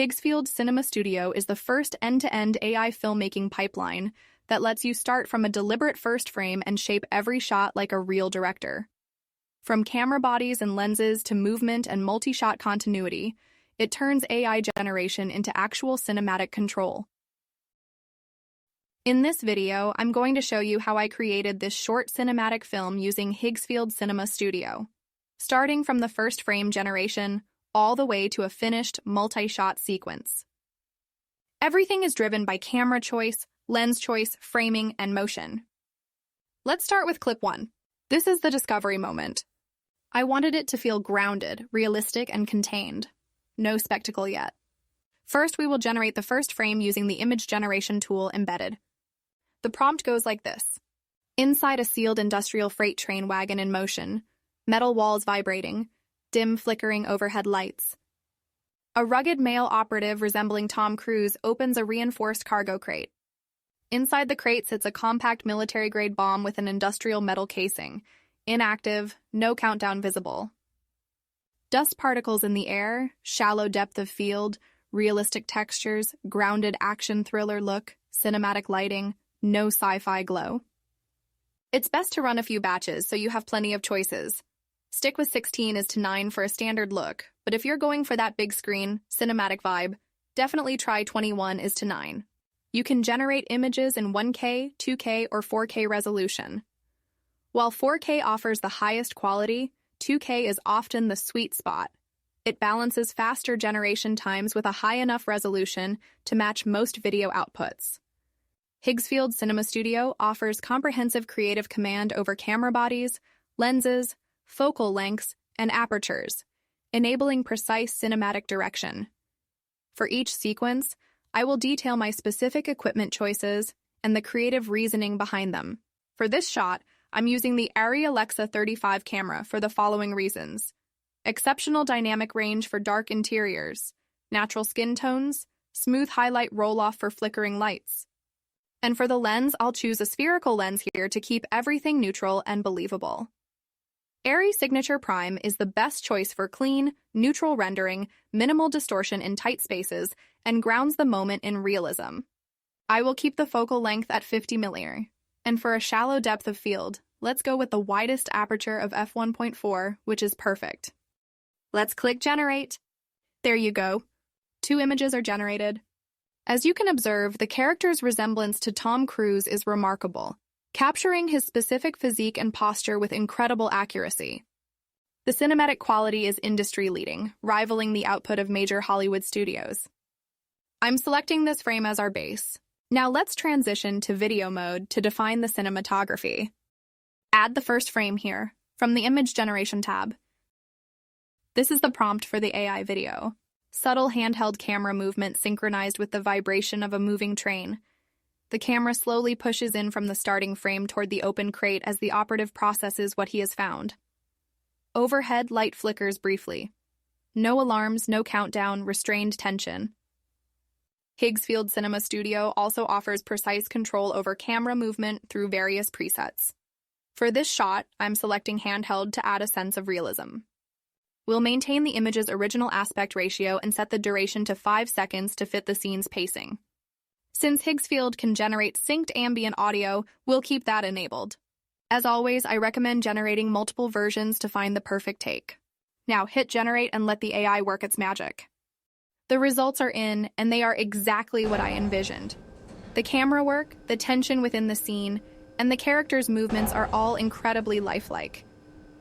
Higgsfield Cinema Studio is the first end-to-end AI filmmaking pipeline that lets you start from a deliberate first frame and shape every shot like a real director. From camera bodies and lenses to movement and multi-shot continuity, it turns AI generation into actual cinematic control. In this video, I'm going to show you how I created this short cinematic film using Higgsfield Cinema Studio, starting from the first frame generation all the way to a finished multi-shot sequence. Everything is driven by camera choice, lens choice, framing, and motion. Let's start with clip 1. This is the discovery moment. I wanted it to feel grounded, realistic, and contained. No spectacle yet. First, we will generate the first frame using the image generation tool embedded. The prompt goes like this. Inside a sealed industrial freight train wagon in motion, metal walls vibrating, dim flickering overhead lights. A rugged male operative resembling Tom Cruise opens a reinforced cargo crate. Inside the crate sits a compact military-grade bomb with an industrial metal casing. Inactive, no countdown visible. Dust particles in the air, shallow depth of field, realistic textures, grounded action thriller look, cinematic lighting, no sci-fi glow. It's best to run a few batches so you have plenty of choices. Stick with 16:9 for a standard look, but if you're going for that big screen, cinematic vibe, definitely try 21:9. You can generate images in 1K, 2K, or 4K resolution. While 4K offers the highest quality, 2K is often the sweet spot. It balances faster generation times with a high enough resolution to match most video outputs. Higgsfield Cinema Studio offers comprehensive creative command over camera bodies, lenses, focal lengths, and apertures, enabling precise cinematic direction. For each sequence, I will detail my specific equipment choices and the creative reasoning behind them. For this shot, I'm using the Arri Alexa 35 camera for the following reasons. Exceptional dynamic range for dark interiors, natural skin tones, smooth highlight roll-off for flickering lights. And for the lens, I'll choose a spherical lens here to keep everything neutral and believable. Arri Signature Prime is the best choice for clean, neutral rendering, minimal distortion in tight spaces, and grounds the moment in realism. I will keep the focal length at 50mm. And for a shallow depth of field, let's go with the widest aperture of f1.4, which is perfect. Let's click Generate. There you go. 2 images are generated. As you can observe, the character's resemblance to Tom Cruise is remarkable, capturing his specific physique and posture with incredible accuracy. The cinematic quality is industry-leading, rivaling the output of major Hollywood studios. I'm selecting this frame as our base. Now let's transition to video mode to define the cinematography. Add the first frame here, from the Image Generation tab. This is the prompt for the AI video. Subtle handheld camera movement synchronized with the vibration of a moving train. The camera slowly pushes in from the starting frame toward the open crate as the operative processes what he has found. Overhead light flickers briefly. No alarms, no countdown, restrained tension. Higgsfield Cinema Studio also offers precise control over camera movement through various presets. For this shot, I'm selecting handheld to add a sense of realism. We'll maintain the image's original aspect ratio and set the duration to 5 seconds to fit the scene's pacing. Since Higgsfield can generate synced ambient audio, we'll keep that enabled. As always, I recommend generating multiple versions to find the perfect take. Now hit generate and let the AI work its magic. The results are in, and they are exactly what I envisioned. The camera work, the tension within the scene, and the characters' movements are all incredibly lifelike.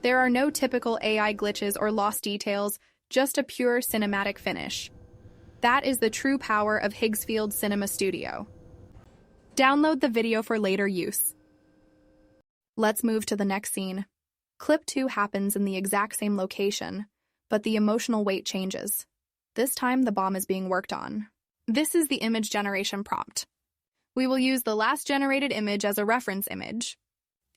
There are no typical AI glitches or lost details, just a pure cinematic finish. That is the true power of Higgsfield Cinema Studio. Download the video for later use. Let's move to the next scene. Clip 2 happens in the exact same location, but the emotional weight changes. This time, the bomb is being worked on. This is the image generation prompt. We will use the last generated image as a reference image.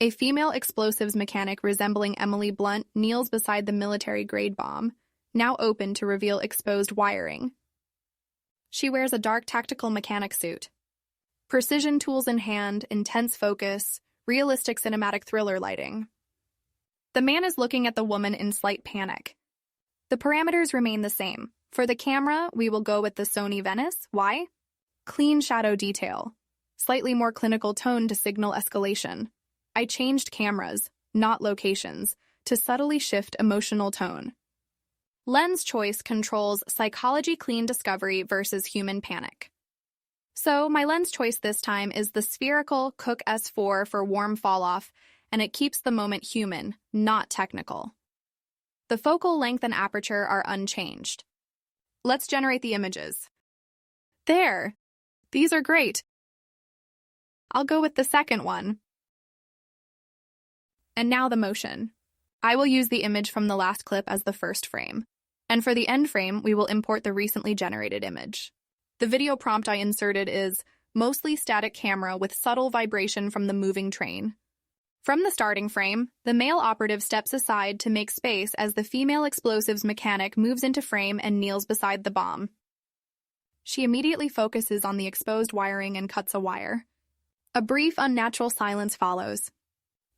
A female explosives mechanic resembling Emily Blunt kneels beside the military-grade bomb, now open to reveal exposed wiring. She wears a dark tactical mechanic suit. Precision tools in hand, intense focus, realistic cinematic thriller lighting. The man is looking at the woman in slight panic. The parameters remain the same. For the camera, we will go with the Sony Venice. Why? Clean shadow detail. Slightly more clinical tone to signal escalation. I changed cameras, not locations, to subtly shift emotional tone. Lens choice controls psychology clean discovery versus human panic. So my lens choice this time is the spherical Cooke S4 for warm fall-off, and it keeps the moment human, not technical. The focal length and aperture are unchanged. Let's generate the images. There! These are great. I'll go with the second one. And now the motion. I will use the image from the last clip as the first frame. And for the end frame, we will import the recently generated image. The video prompt I inserted is mostly static camera with subtle vibration from the moving train. From the starting frame, the male operative steps aside to make space as the female explosives mechanic moves into frame and kneels beside the bomb. She immediately focuses on the exposed wiring and cuts a wire. A brief, unnatural silence follows.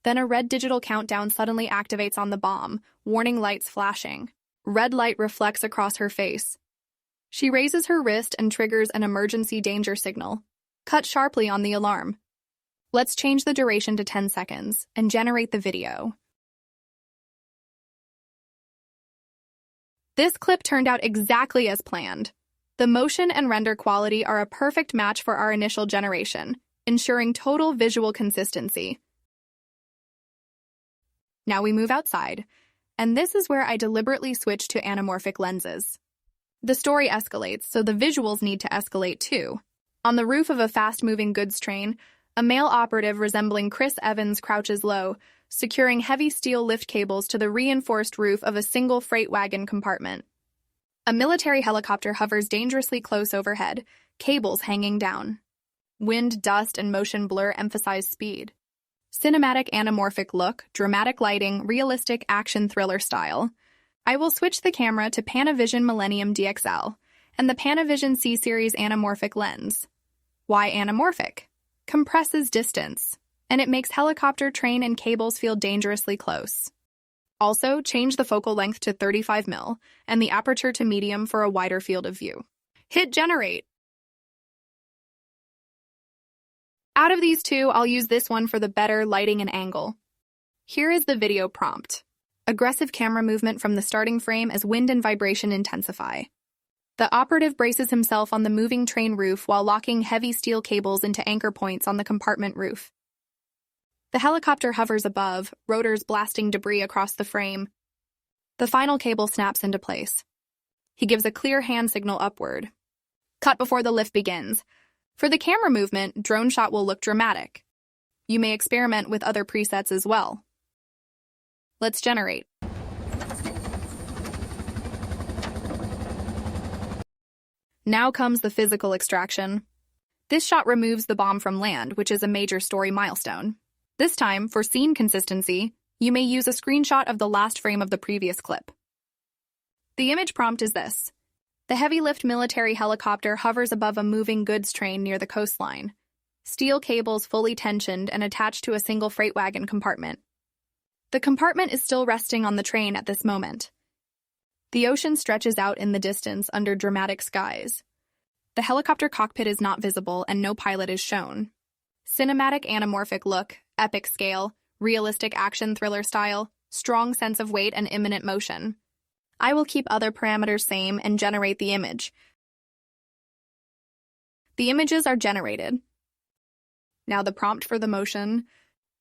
Then a red digital countdown suddenly activates on the bomb, warning lights flashing. Red light reflects across her face. She raises her wrist and triggers an emergency danger signal. Cut sharply on the alarm. Let's change the duration to 10 seconds and generate the video. This clip turned out exactly as planned. The motion and render quality are a perfect match for our initial generation, ensuring total visual consistency. Now we move outside, and this is where I deliberately switch to anamorphic lenses. The story escalates, so the visuals need to escalate too. On the roof of a fast-moving goods train, a male operative resembling Chris Evans crouches low, securing heavy steel lift cables to the reinforced roof of a single freight wagon compartment. A military helicopter hovers dangerously close overhead, cables hanging down. Wind, dust, and motion blur emphasize speed. Cinematic anamorphic look, dramatic lighting, realistic action thriller style. I will switch the camera to Panavision Millennium DXL and the Panavision C-Series anamorphic lens. Why anamorphic? Compresses distance, and it makes helicopter, train, and cables feel dangerously close. Also, change the focal length to 35mm and the aperture to medium for a wider field of view. Hit generate. Out of these two, I'll use this one for the better lighting and angle. Here is the video prompt. Aggressive camera movement from the starting frame as wind and vibration intensify. The operative braces himself on the moving train roof while locking heavy steel cables into anchor points on the compartment roof. The helicopter hovers above, rotors blasting debris across the frame. The final cable snaps into place. He gives a clear hand signal upward. Cut before the lift begins. For the camera movement, drone shot will look dramatic. You may experiment with other presets as well. Let's generate. Now comes the physical extraction. This shot removes the bomb from land, which is a major story milestone. This time, for scene consistency, you may use a screenshot of the last frame of the previous clip. The image prompt is this. The heavy-lift military helicopter hovers above a moving goods train near the coastline. Steel cables fully tensioned and attached to a single freight wagon compartment. The compartment is still resting on the train at this moment. The ocean stretches out in the distance under dramatic skies. The helicopter cockpit is not visible and no pilot is shown. Cinematic anamorphic look, epic scale, realistic action thriller style, strong sense of weight and imminent motion. I will keep other parameters same and generate the image. The images are generated. Now the prompt for the motion.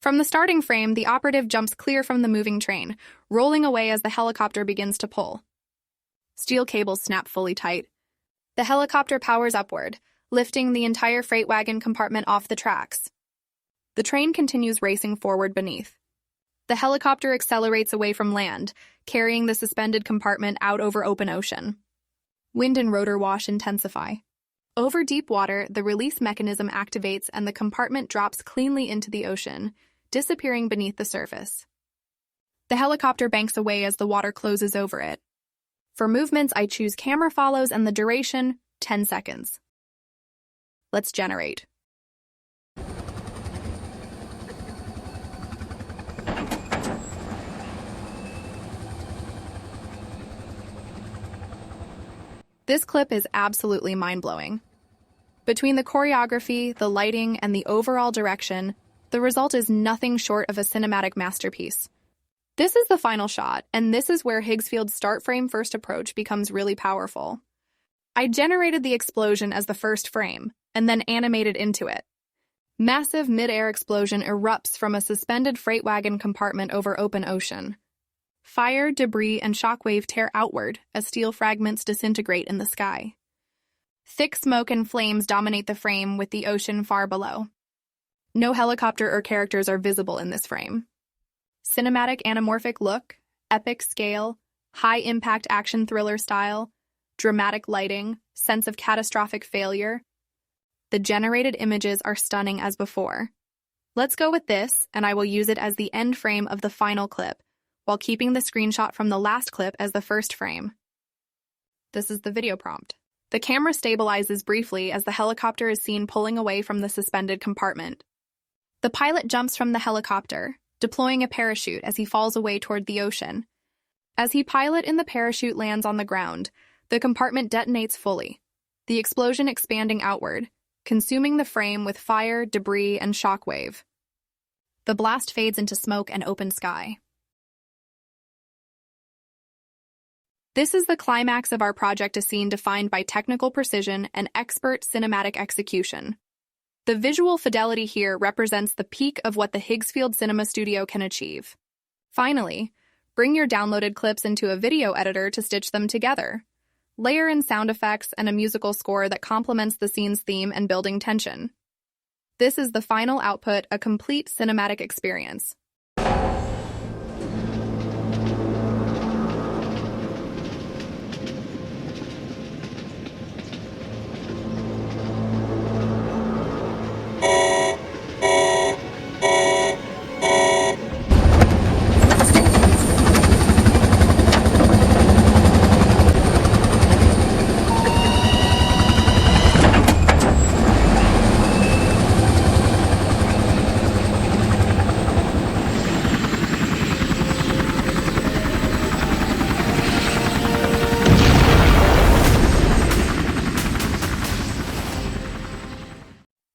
From the starting frame, the operative jumps clear from the moving train, rolling away as the helicopter begins to pull. Steel cables snap fully tight. The helicopter powers upward, lifting the entire freight wagon compartment off the tracks. The train continues racing forward beneath. The helicopter accelerates away from land, carrying the suspended compartment out over open ocean. Wind and rotor wash intensify. Over deep water, the release mechanism activates and the compartment drops cleanly into the ocean, disappearing beneath the surface. The helicopter banks away as the water closes over it. For movements, I choose camera follows and the duration, 10 seconds. Let's generate. This clip is absolutely mind-blowing. Between the choreography, the lighting, and the overall direction, the result is nothing short of a cinematic masterpiece. This is the final shot, and this is where Higgsfield's start frame first approach becomes really powerful. I generated the explosion as the first frame, and then animated into it. Massive mid-air explosion erupts from a suspended freight wagon compartment over open ocean. Fire, debris, and shockwave tear outward as steel fragments disintegrate in the sky. Thick smoke and flames dominate the frame with the ocean far below. No helicopter or characters are visible in this frame. Cinematic anamorphic look, epic scale, high-impact action thriller style, dramatic lighting, sense of catastrophic failure. The generated images are stunning as before. Let's go with this, and I will use it as the end frame of the final clip, while keeping the screenshot from the last clip as the first frame. This is the video prompt. The camera stabilizes briefly as the helicopter is seen pulling away from the suspended compartment. The pilot jumps from the helicopter, deploying a parachute as he falls away toward the ocean. As he pilot and the parachute lands on the ground, the compartment detonates fully, the explosion expanding outward, consuming the frame with fire, debris, and shockwave. The blast fades into smoke and open sky. This is the climax of our project, a scene defined by technical precision and expert cinematic execution. The visual fidelity here represents the peak of what the Higgsfield Cinema Studio can achieve. Finally, bring your downloaded clips into a video editor to stitch them together. Layer in sound effects and a musical score that complements the scene's theme and building tension. This is the final output, a complete cinematic experience.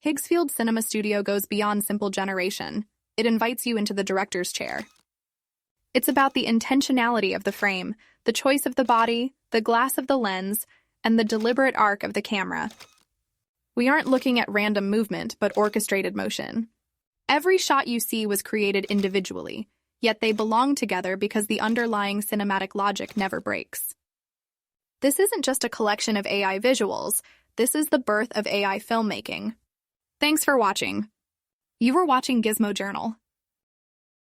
Higgsfield Cinema Studio goes beyond simple generation. It invites you into the director's chair. It's about the intentionality of the frame, the choice of the body, the glass of the lens, and the deliberate arc of the camera. We aren't looking at random movement, but orchestrated motion. Every shot you see was created individually, yet they belong together because the underlying cinematic logic never breaks. This isn't just a collection of AI visuals, this is the birth of AI filmmaking. Thanks for watching. You were watching Gizmo Journal.